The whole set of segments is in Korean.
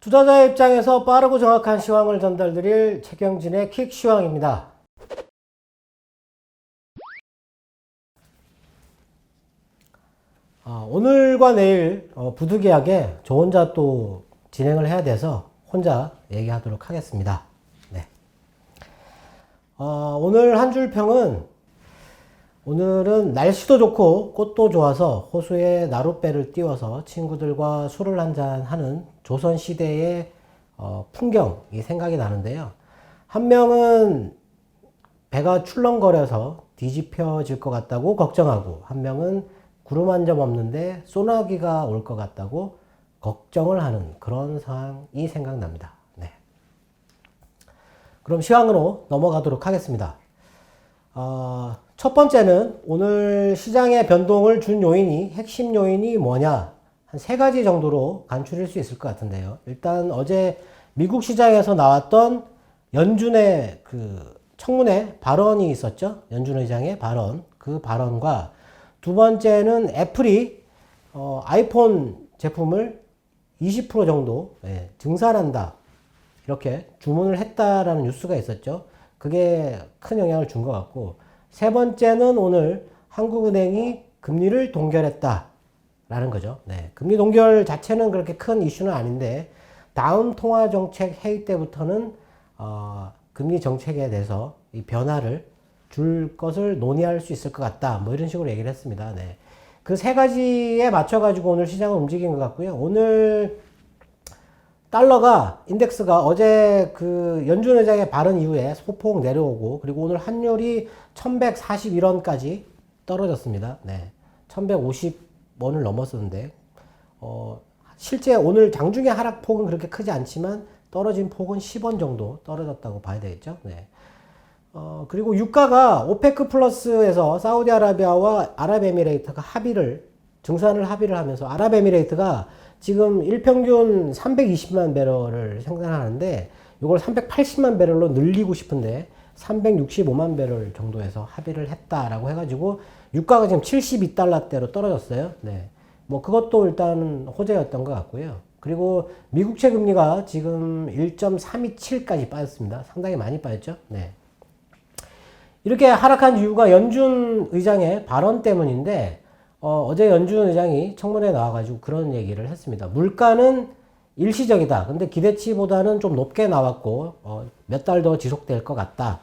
투자자의 입장에서 빠르고 정확한 시황을 전달드릴 최경진의 킥 시황입니다. 오늘과 내일 부득이하게 저 혼자 또 진행을 해야 돼서 혼자 얘기하도록 하겠습니다. 네. 오늘 한 줄 평은 오늘은 날씨도 좋고 꽃도 좋아서 호수에 나룻배를 띄워서 친구들과 술을 한잔 하는 조선시대의 풍경이 생각이 나는데요. 한 명은 배가 출렁거려서 뒤집혀질 것 같다고 걱정하고, 한 명은 구름 한 점 없는데 소나기가 올 것 같다고 걱정을 하는 그런 상황이 생각납니다. 네. 그럼 시황으로 넘어가도록 하겠습니다. 첫 번째는 오늘 시장의 변동을 준 요인이, 핵심 요인이 뭐냐, 한 세 가지 정도로 간추릴 수 있을 것 같은데요. 일단 어제 미국 시장에서 나왔던 연준의 그 청문회 발언이 있었죠. 연준 의장의 발언, 그 발언과 두 번째는 애플이 아이폰 제품을 20% 정도 증산한다, 이렇게 주문을 했다라는 뉴스가 있었죠. 그게 큰 영향을 준 것 같고, 세 번째는 오늘 한국은행이 금리를 동결했다라는 거죠. 네, 금리 동결 자체는 그렇게 큰 이슈는 아닌데, 다음 통화정책 회의 때부터는 금리 정책에 대해서 이 변화를 줄 것을 논의할 수 있을 것 같다, 뭐 이런 식으로 얘기를 했습니다. 네. 그 세 가지에 맞춰가지고 오늘 시장은 움직인 것 같고요. 오늘 달러가, 인덱스가 어제 그 연준 의장의 발언 이후에 소폭 내려오고, 그리고 오늘 환율이 1141원까지 떨어졌습니다. 네. 1150원을 넘었었는데, 실제 오늘 장중의 하락폭은 그렇게 크지 않지만 떨어진 폭은 10원 정도 떨어졌다고 봐야 되겠죠. 네. 그리고 유가가 오페크 플러스에서 사우디아라비아와 아랍에미레이트가 증산을 합의를 하면서, 아랍에미레이트가 지금 일평균 320만 배럴을 생산하는데 이걸 380만 배럴로 늘리고 싶은데 365만 배럴 정도에서 합의를 했다라고 해가지고 유가가 지금 72달러대로 떨어졌어요. 네. 뭐 그것도 일단 호재였던 것 같고요. 그리고 미국채 금리가 지금 1.327까지 빠졌습니다. 상당히 많이 빠졌죠. 네. 이렇게 하락한 이유가 연준 의장의 발언 때문인데, 어제 연준 의장이 청문회에 나와가지고 그런 얘기를 했습니다. 물가는 일시적이다. 근데 기대치보다는 좀 높게 나왔고, 몇 달 더 지속될 것 같다,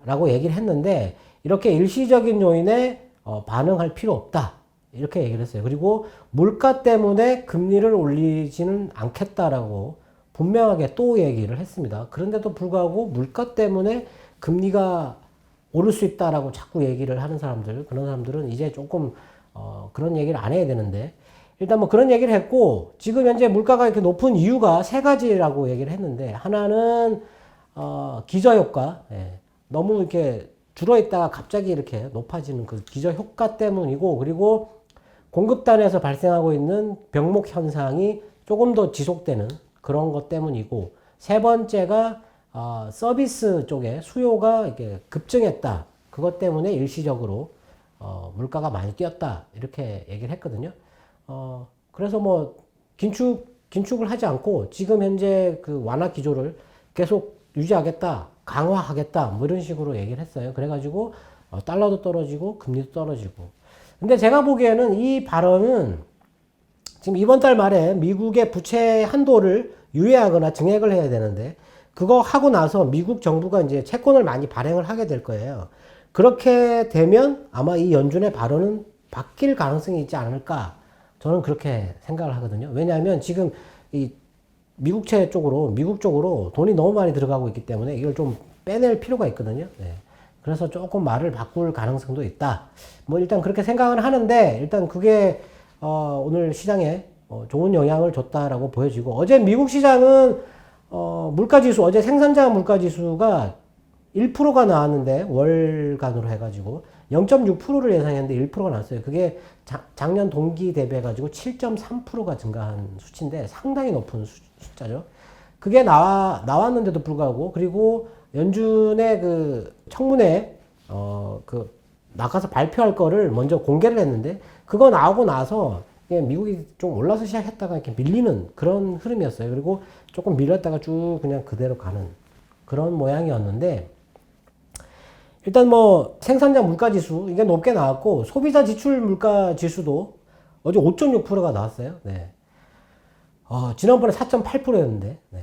라고 얘기를 했는데, 이렇게 일시적인 요인에 반응할 필요 없다, 이렇게 얘기를 했어요. 그리고 물가 때문에 금리를 올리지는 않겠다라고 분명하게 또 얘기를 했습니다. 그런데도 불구하고 물가 때문에 금리가 오를 수 있다라고 자꾸 얘기를 하는 사람들, 그런 사람들은 이제 조금 그런 얘기를 안 해야 되는데, 일단 뭐 그런 얘기를 했고, 지금 현재 물가가 이렇게 높은 이유가 세 가지라고 얘기를 했는데, 하나는 기저효과, 너무 이렇게 줄어있다가 갑자기 이렇게 높아지는 그 기저효과 때문이고, 그리고 공급단에서 발생하고 있는 병목 현상이 조금 더 지속되는 그런 것 때문이고, 세 번째가 서비스 쪽에 수요가 이렇게 급증했다, 그것 때문에 일시적으로 물가가 많이 뛰었다, 이렇게 얘기를 했거든요. 그래서 뭐 긴축을 하지 않고 지금 현재 그 완화 기조를 계속 유지하겠다, 강화하겠다, 뭐 이런 식으로 얘기를 했어요. 그래가지고 달러도 떨어지고 금리도 떨어지고. 근데 제가 보기에는 이 발언은 지금 이번 달 말에 미국의 부채 한도를 유예하거나 증액을 해야 되는데, 그거 하고 나서 미국 정부가 이제 채권을 많이 발행을 하게 될 거예요. 그렇게 되면 아마 이 연준의 발언은 바뀔 가능성이 있지 않을까, 저는 그렇게 생각을 하거든요. 왜냐하면 지금 이 미국 쪽으로 돈이 너무 많이 들어가고 있기 때문에 이걸 좀 빼낼 필요가 있거든요. 네. 그래서 조금 말을 바꿀 가능성도 있다, 뭐 일단 그렇게 생각을 하는데, 일단 그게 오늘 시장에 좋은 영향을 줬다라고 보여지고, 어제 미국 시장은 물가지수, 어제 생산자 물가지수가 1%가 나왔는데, 월간으로 해가지고 0.6%를 예상했는데 1%가 나왔어요. 그게 작년 동기 대비해가지고 7.3%가 증가한 수치인데 상당히 높은 숫자죠. 그게 나왔는데도 불구하고, 그리고 연준의 그 청문회 나가서 발표할 거를 먼저 공개를 했는데, 그거 나오고 나서 미국이 좀 올라서 시작했다가 이렇게 밀리는 그런 흐름이었어요. 그리고 조금 밀렸다가 쭉 그냥 그대로 가는 그런 모양이었는데, 일단 뭐 생산자 물가 지수 이게 높게 나왔고, 소비자 지출 물가 지수도 어제 5.6%가 나왔어요. 네. 지난번에 4.8%였는데, 네.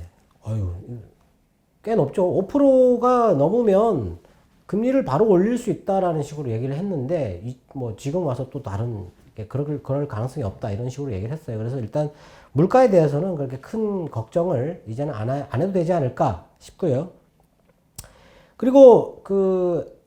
꽤 높죠. 5%가 넘으면 금리를 바로 올릴 수 있다라는 식으로 얘기를 했는데, 뭐 지금 와서 또 다른 그럴 가능성이 없다 이런 식으로 얘기를 했어요. 그래서 일단 물가에 대해서는 그렇게 큰 걱정을 이제는 안 해도 되지 않을까 싶고요. 그리고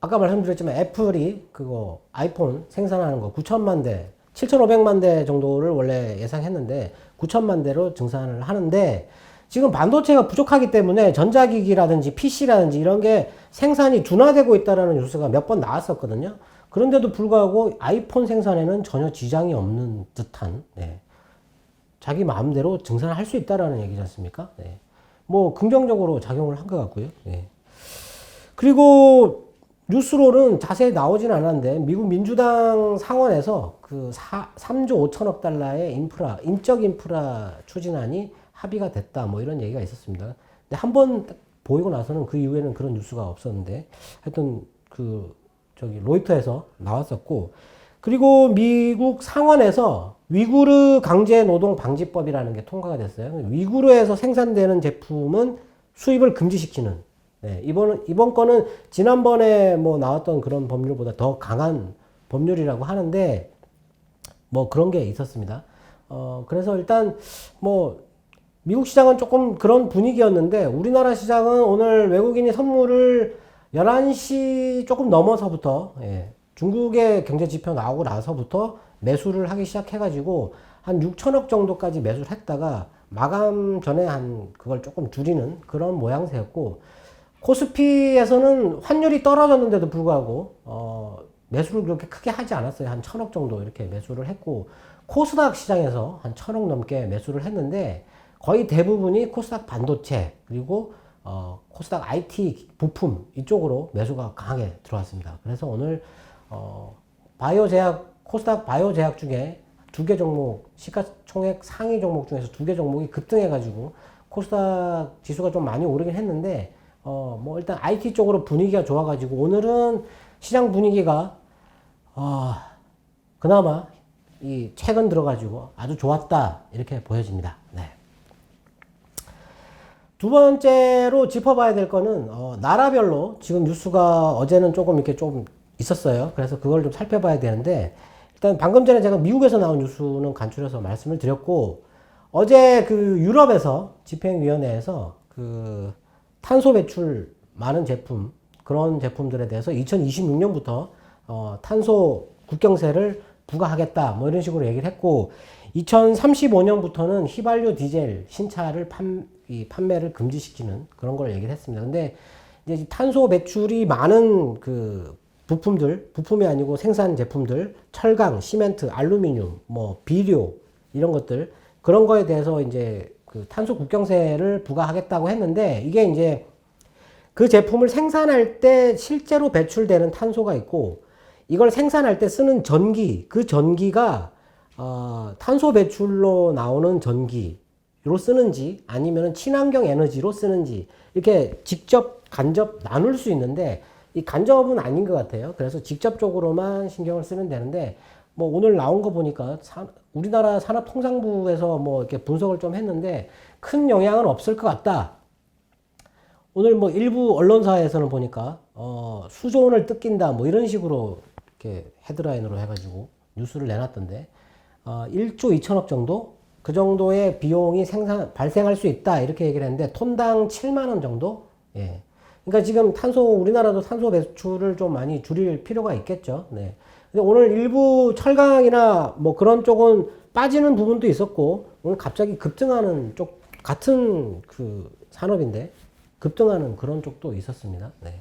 아까 말씀드렸지만 애플이 그거 아이폰 생산하는 거 9천만 대, 7,500만 대 정도를 원래 예상했는데 9천만 대로 증산을 하는데, 지금 반도체가 부족하기 때문에 전자기기라든지 PC라든지 이런 게 생산이 둔화되고 있다는 뉴스가 몇 번 나왔었거든요. 그런데도 불구하고 아이폰 생산에는 전혀 지장이 없는 듯한, 네. 자기 마음대로 증산할 수 있다라는 얘기지 않습니까? 네. 뭐 긍정적으로 작용을 한 것 같고요. 네. 그리고 뉴스로는 자세히 나오진 않았는데, 미국 민주당 상원에서 3조 5천억 달러의 인적 인프라 추진안이 합의가 됐다, 뭐 이런 얘기가 있었습니다. 근데 한번 보이고 나서는 그 이후에는 그런 뉴스가 없었는데, 하여튼 로이터에서 나왔었고, 그리고 미국 상원에서 위구르 강제 노동 방지법이라는 게 통과가 됐어요. 위구르에서 생산되는 제품은 수입을 금지시키는, 네, 이번 거는 지난번에 뭐 나왔던 그런 법률보다 더 강한 법률이라고 하는데, 뭐 그런 게 있었습니다. 그래서 일단 뭐 미국 시장은 조금 그런 분위기였는데, 우리나라 시장은 오늘 외국인이 선물을 11시 조금 넘어서부터, 예, 중국의 경제 지표 나오고 나서부터 매수를 하기 시작해가지고 한 6천억 정도까지 매수를 했다가 마감 전에 그걸 조금 줄이는 그런 모양새였고, 코스피에서는 환율이 떨어졌는데도 불구하고 매수를 그렇게 크게 하지 않았어요. 한 1,000억 정도 이렇게 매수를 했고, 코스닥 시장에서 한 1,000억 넘게 매수를 했는데, 거의 대부분이 코스닥 반도체, 그리고 코스닥 IT 부품 이쪽으로 매수가 강하게 들어왔습니다. 그래서 오늘 코스닥 바이오 제약 중에 2개 종목, 시가총액 상위 종목 중에서 2개 종목이 급등해가지고 코스닥 지수가 좀 많이 오르긴 했는데, 뭐 일단 IT 쪽으로 분위기가 좋아가지고 오늘은 시장 분위기가 그나마 최근 들어가지고 아주 좋았다 이렇게 보여집니다. 네. 두 번째로 짚어봐야 될 거는 나라별로 지금 뉴스가 어제는 조금 이렇게 좀 있었어요. 그래서 그걸 좀 살펴봐야 되는데, 일단 방금 전에 제가 미국에서 나온 뉴스는 간추려서 말씀을 드렸고, 어제 유럽에서 집행위원회에서 탄소 배출 많은 제품, 그런 제품들에 대해서 2026년부터 탄소 국경세를 부과하겠다, 뭐 이런 식으로 얘기를 했고, 2035년부터는 휘발유 디젤 신차를 판매를 금지시키는 그런 걸 얘기를 했습니다. 근데 이제 탄소 배출이 많은 부품이 아니고 생산 제품들, 철강, 시멘트, 알루미늄, 뭐 비료 이런 것들, 그런 거에 대해서 이제 탄소 국경세를 부과하겠다고 했는데, 이게 이제 그 제품을 생산할 때 실제로 배출되는 탄소가 있고, 이걸 생산할 때 쓰는 전기, 그 전기가 탄소 배출로 나오는 전기로 쓰는지 아니면 친환경 에너지로 쓰는지, 이렇게 직접 간접 나눌 수 있는데, 이 간접은 아닌 것 같아요. 그래서 직접적으로만 신경을 쓰면 되는데, 뭐 오늘 나온 거 보니까 우리나라 산업통상부에서 뭐 이렇게 분석을 좀 했는데 큰 영향은 없을 것 같다. 오늘 뭐 일부 언론사에서는 보니까 수조원을 뜯긴다 뭐 이런 식으로 이렇게 헤드라인으로 해가지고 뉴스를 내놨던데, 1조 2천억 정도? 그 정도의 비용이 발생할 수 있다 이렇게 얘기를 했는데, 톤당 7만 원 정도? 예. 그러니까 지금 우리나라도 탄소 배출을 좀 많이 줄일 필요가 있겠죠. 네. 근데 오늘 일부 철강이나 뭐 그런 쪽은 빠지는 부분도 있었고, 오늘 갑자기 급등하는 쪽, 같은 산업인데 급등하는 그런 쪽도 있었습니다. 네.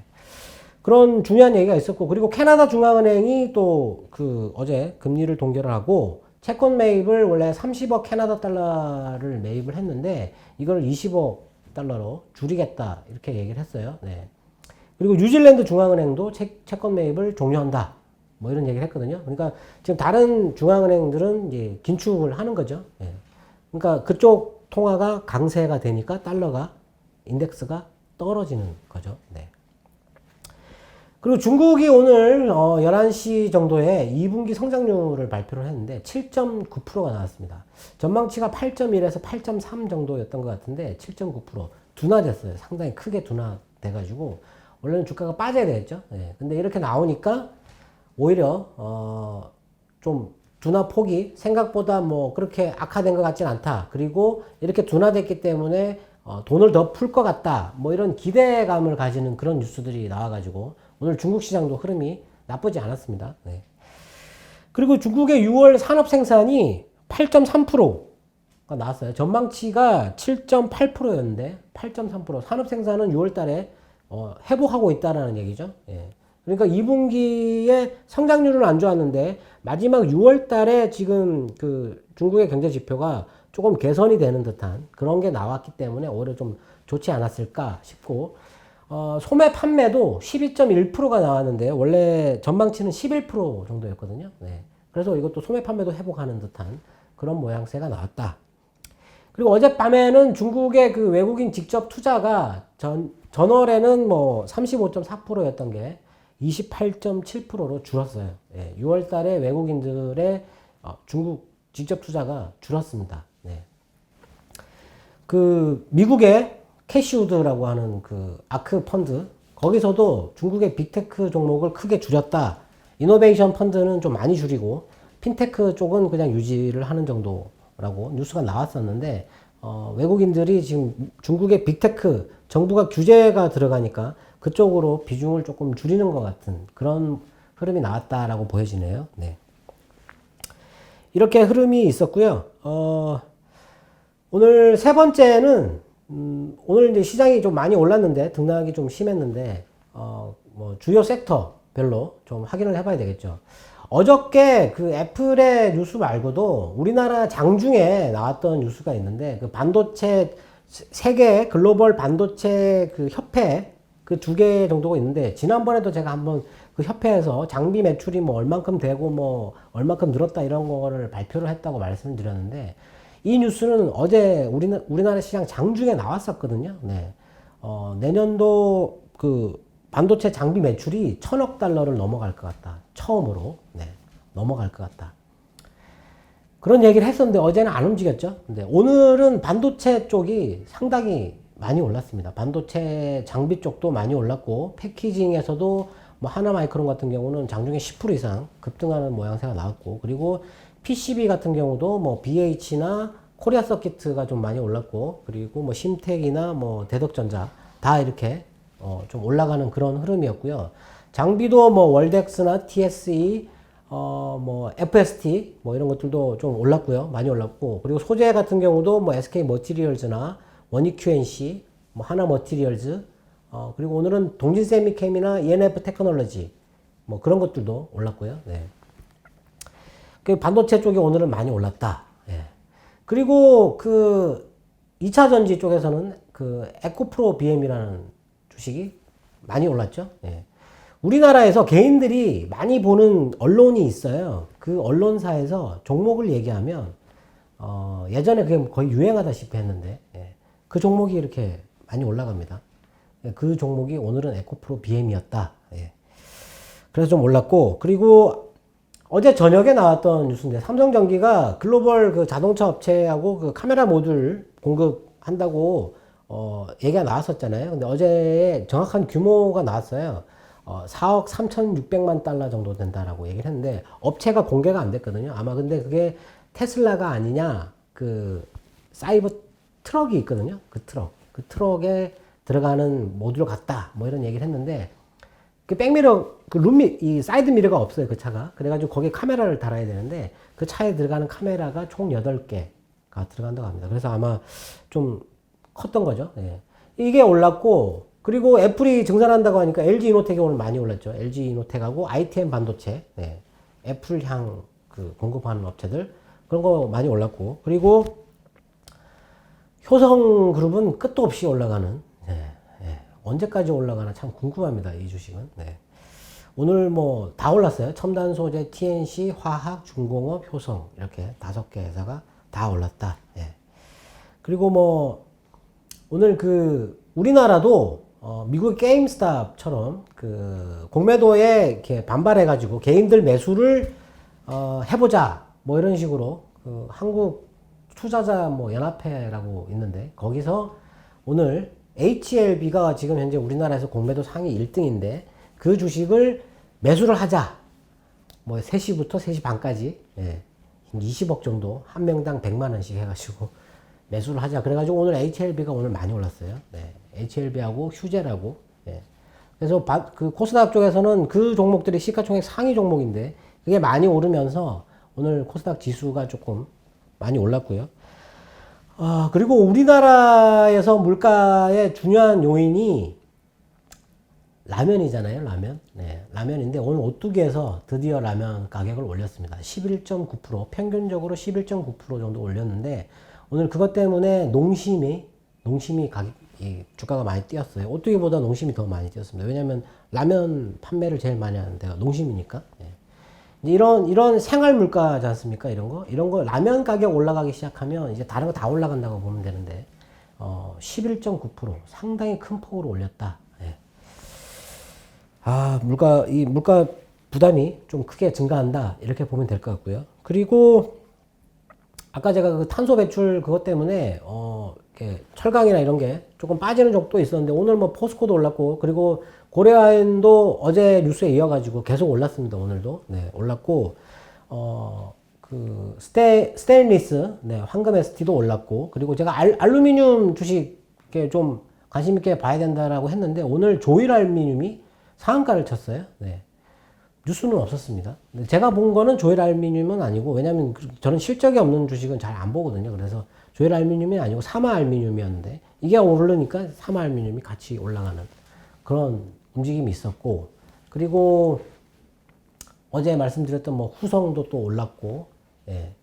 그런 중요한 얘기가 있었고, 그리고 캐나다 중앙은행이 또 어제 금리를 동결을 하고, 채권 매입을 원래 30억 캐나다 달러를 매입을 했는데 이걸 20억 달러로 줄이겠다 이렇게 얘기를 했어요. 네. 그리고 뉴질랜드 중앙은행도 채권 매입을 종료한다. 뭐 이런 얘기를 했거든요. 그러니까 지금 다른 중앙은행들은 이제 긴축을 하는 거죠. 예. 그러니까 그쪽 통화가 강세가 되니까 달러가 인덱스가 떨어지는 거죠. 네. 그리고 중국이 오늘 11시 정도에 2분기 성장률을 발표를 했는데 7.9%가 나왔습니다. 전망치가 8.1에서 8.3 정도였던 것 같은데 7.9% 둔화됐어요. 상당히 크게 둔화돼가지고 원래는 주가가 빠져야 되겠죠. 네. 근데 이렇게 나오니까 오히려 좀 둔화 폭이 생각보다 뭐 그렇게 악화된 것 같진 않다. 그리고 이렇게 둔화됐기 때문에 돈을 더 풀 것 같다. 뭐 이런 기대감을 가지는 그런 뉴스들이 나와가지고 오늘 중국 시장도 흐름이 나쁘지 않았습니다. 네. 그리고 중국의 6월 산업 생산이 8.3%가 나왔어요. 전망치가 7.8%였는데 8.3% 산업 생산은 6월 달에 회복하고 있다라는 얘기죠. 예. 그러니까 2분기에 성장률은 안 좋았는데 마지막 6월 달에 지금 그 중국의 경제 지표가 조금 개선이 되는 듯한 그런 게 나왔기 때문에 오히려 좀 좋지 않았을까 싶고 소매 판매도 12.1%가 나왔는데 원래 전망치는 11% 정도였거든요. 네. 그래서 이것도 소매 판매도 회복하는 듯한 그런 모양새가 나왔다. 그리고 어젯밤에는 중국의 그 외국인 직접 투자가 전월에는 뭐 35.4%였던 게 28.7%로 줄었어요. 예, 6월 달에 외국인들의 중국 직접 투자가 줄었습니다. 네. 그 미국의 캐시우드라고 하는 그 아크 펀드 거기서도 중국의 빅테크 종목을 크게 줄였다. 이노베이션 펀드는 좀 많이 줄이고 핀테크 쪽은 그냥 유지를 하는 정도라고 뉴스가 나왔었는데 외국인들이 지금 중국의 빅테크 정부가 규제가 들어가니까 그쪽으로 비중을 조금 줄이는 것 같은 그런 흐름이 나왔다라고 보여지네요. 네. 이렇게 흐름이 있었고요. 오늘 세 번째는 오늘 이제 시장이 좀 많이 올랐는데 등락이 좀 심했는데 뭐 주요 섹터별로 좀 확인을 해봐야 되겠죠. 어저께 그 애플의 뉴스 말고도 우리나라 장중에 나왔던 뉴스가 있는데 그 반도체 세계 글로벌 반도체 그 협회 그 두 개 정도가 있는데 지난번에도 제가 한번 그 협회에서 장비 매출이 뭐 얼만큼 되고 뭐 얼만큼 늘었다 이런 거를 발표를 했다고 말씀을 드렸는데 이 뉴스는 어제 우리나라 시장 장중에 나왔었거든요. 네. 내년도 그 반도체 장비 매출이 1,000억 달러를 넘어갈 것 같다. 처음으로. 네. 넘어갈 것 같다. 그런 얘기를 했었는데 어제는 안 움직였죠. 근데 오늘은 반도체 쪽이 상당히 많이 올랐습니다. 반도체 장비 쪽도 많이 올랐고 패키징에서도 뭐 하나마이크론 같은 경우는 장중에 10% 이상 급등하는 모양새가 나왔고 그리고 PCB 같은 경우도 뭐 BH나 코리아 서키트가 좀 많이 올랐고 그리고 뭐 심텍이나 뭐 대덕전자 다 이렇게 좀 올라가는 그런 흐름이었고요. 장비도 뭐 월덱스나 TSE 뭐 FST 뭐 이런 것들도 좀 올랐고요. 많이 올랐고 그리고 소재 같은 경우도 뭐 SK 머티리얼즈나 원익 QNC 뭐 하나 머티리얼즈 그리고 오늘은 동진 세미캠이나 ENF 테크놀로지 뭐 그런 것들도 올랐고요. 네. 그 반도체 쪽이 오늘은 많이 올랐다. 예. 그리고 그 2차 전지 쪽에서는 그 에코프로 BM이라는 주식이 많이 올랐죠. 예. 우리나라에서 개인들이 많이 보는 언론이 있어요. 그 언론사에서 종목을 얘기하면 예전에 그게 거의 유행하다시피 했는데 예. 그 종목이 이렇게 많이 올라갑니다. 예. 그 종목이 오늘은 에코프로 BM이었다. 예. 그래서 좀 올랐고 그리고 어제 저녁에 나왔던 뉴스인데 삼성전기가 글로벌 그 자동차 업체하고 그 카메라 모듈 공급한다고 얘기가 나왔었잖아요. 근데 어제 정확한 규모가 나왔어요. 4억 3,600만 달러 정도 된다라고 얘기를 했는데 업체가 공개가 안 됐거든요. 아마 근데 그게 테슬라가 아니냐 그 사이버 트럭이 있거든요. 그 트럭에 들어가는 모듈 같다. 뭐 이런 얘기를 했는데 그 백미러 그 이 사이드 미러가 없어요. 그 차가. 그래가지고 거기에 카메라를 달아야 되는데 그 차에 들어가는 카메라가 총 8개가 들어간다고 합니다. 그래서 아마 좀 컸던 거죠. 예. 이게 올랐고 그리고 애플이 증산한다고 하니까 LG 이노텍이 오늘 많이 올랐죠. LG 이노텍하고 ITM 반도체, 네. 애플향 그 공급하는 업체들 그런 거 많이 올랐고 그리고 효성그룹은 끝도 없이 올라가는. 네. 네. 언제까지 올라가나 참 궁금합니다. 이 주식은. 네. 오늘 뭐 다 올랐어요. 첨단 소재, TNC, 화학, 중공업, 효성 이렇게 5개 회사가 다 올랐다. 예. 그리고 뭐 오늘 그 우리나라도 미국 게임스탑처럼 그 공매도에 이렇게 반발해가지고 개인들 매수를 해보자 뭐 이런 식으로 그 한국 투자자 뭐 연합회라고 있는데 거기서 오늘 HLB가 지금 현재 우리나라에서 공매도 상위 1등인데 그 주식을 매수를 하자. 뭐 3시부터 3시 반까지 예. 20억 정도 한 명당 100만 원씩 해가지고 매수를 하자. 그래가지고 오늘 HLB가 오늘 많이 올랐어요. 네. HLB하고 휴재라고. 예. 그래서 그 코스닥 쪽에서는 그 종목들이 시가총액 상위 종목인데 그게 많이 오르면서 오늘 코스닥 지수가 조금 많이 올랐고요. 그리고 우리나라에서 물가의 중요한 요인이 라면이잖아요, 라면. 네, 라면인데 오늘 오뚜기에서 드디어 라면 가격을 올렸습니다. 11.9%, 평균적으로 11.9% 정도 올렸는데 오늘 그것 때문에 농심이 주가가 많이 뛰었어요. 오뚜기보다 농심이 더 많이 뛰었습니다. 왜냐하면 라면 판매를 제일 많이 하는 데가 농심이니까. 네. 이런 생활 물가지 않습니까? 이런 거 라면 가격 올라가기 시작하면 이제 다른 거 다 올라간다고 보면 되는데 11.9% 상당히 큰 폭으로 올렸다. 예. 물가 부담이 좀 크게 증가한다. 이렇게 보면 될 것 같고요. 그리고 아까 제가 그 탄소 배출 그것 때문에 이렇게 철강이나 이런 게 조금 빠지는 적도 있었는데 오늘 뭐 포스코도 올랐고 그리고 고려아연도 어제 뉴스에 이어가지고 계속 올랐습니다. 오늘도 네, 올랐고 그 스테인리스 네, 황금 ST도 올랐고 그리고 제가 알루미늄 주식 좀 관심 있게 봐야 된다라고 했는데 오늘 조일 알루미늄이 상한가를 쳤어요. 네. 뉴스는 없었습니다. 제가 본 거는 조일 알루미늄은 아니고 왜냐면 저는 실적이 없는 주식은 잘 안 보거든요. 그래서 조일 알루미늄이 아니고 사마 알루미늄이었는데 이게 오르니까 사마 알루미늄이 같이 올라가는 그런 움직임이 있었고 그리고 어제 말씀드렸던 뭐 후성도 또 올랐고 예.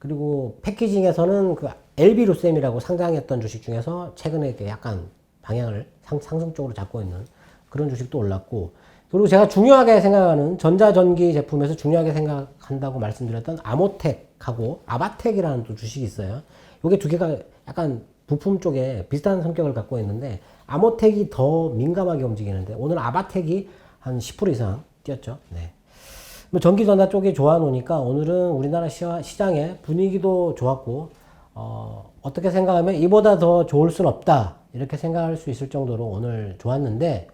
그리고 패키징에서는 그 LB루셈이라고 상장했던 주식 중에서 최근에 이렇게 약간 방향을 상승 쪽으로 잡고 있는 그런 주식도 올랐고 그리고 제가 중요하게 생각하는 전자전기 제품에서 중요하게 생각한다고 말씀드렸던 아모텍하고 아바텍이라는 또 주식이 있어요. 요게 두 개가 약간 부품 쪽에 비슷한 성격을 갖고 있는데 아모텍이 더 민감하게 움직이는데 오늘 아바텍이 한 10% 이상 뛰었죠. 네. 뭐 전기전자 쪽이 좋아 놓으니까 오늘은 우리나라 시장의 분위기도 좋았고 어떻게 생각하면 이보다 더 좋을 순 없다 이렇게 생각할 수 있을 정도로 오늘 좋았는데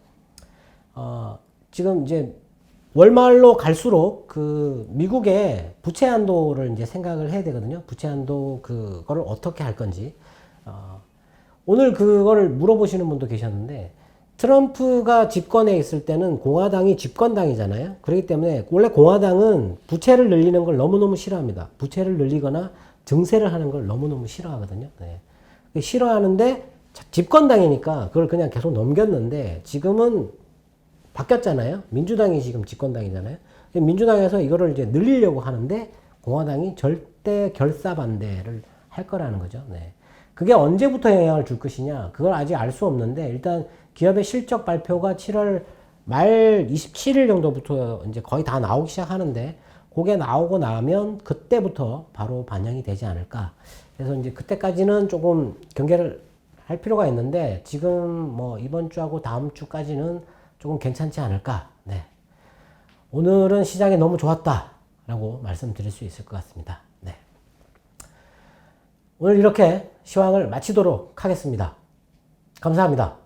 지금 이제 월말로 갈수록 그 미국의 부채 한도를 이제 생각을 해야 되거든요. 부채 한도 그거를 어떻게 할 건지. 오늘 그거를 물어보시는 분도 계셨는데 트럼프가 집권에 있을 때는 공화당이 집권당이잖아요. 그렇기 때문에 원래 공화당은 부채를 늘리는 걸 너무너무 싫어합니다. 부채를 늘리거나 증세를 하는 걸 너무너무 싫어하거든요. 네. 싫어하는데 집권당이니까 그걸 그냥 계속 넘겼는데 지금은 바뀌었잖아요. 민주당이 지금 집권당이잖아요. 민주당에서 이거를 이제 늘리려고 하는데 공화당이 절대 결사 반대를 할 거라는 거죠. 네. 그게 언제부터 영향을 줄 것이냐, 그걸 아직 알 수 없는데 일단 기업의 실적 발표가 7월 말 27일 정도부터 이제 거의 다 나오기 시작하는데 그게 나오고 나면 그때부터 바로 반영이 되지 않을까. 그래서 이제 그때까지는 조금 경계를 할 필요가 있는데 지금 뭐 이번 주하고 다음 주까지는 조금 괜찮지 않을까. 네. 오늘은 시장이 너무 좋았다라고 말씀드릴 수 있을 것 같습니다. 네. 오늘 이렇게 시황을 마치도록 하겠습니다. 감사합니다.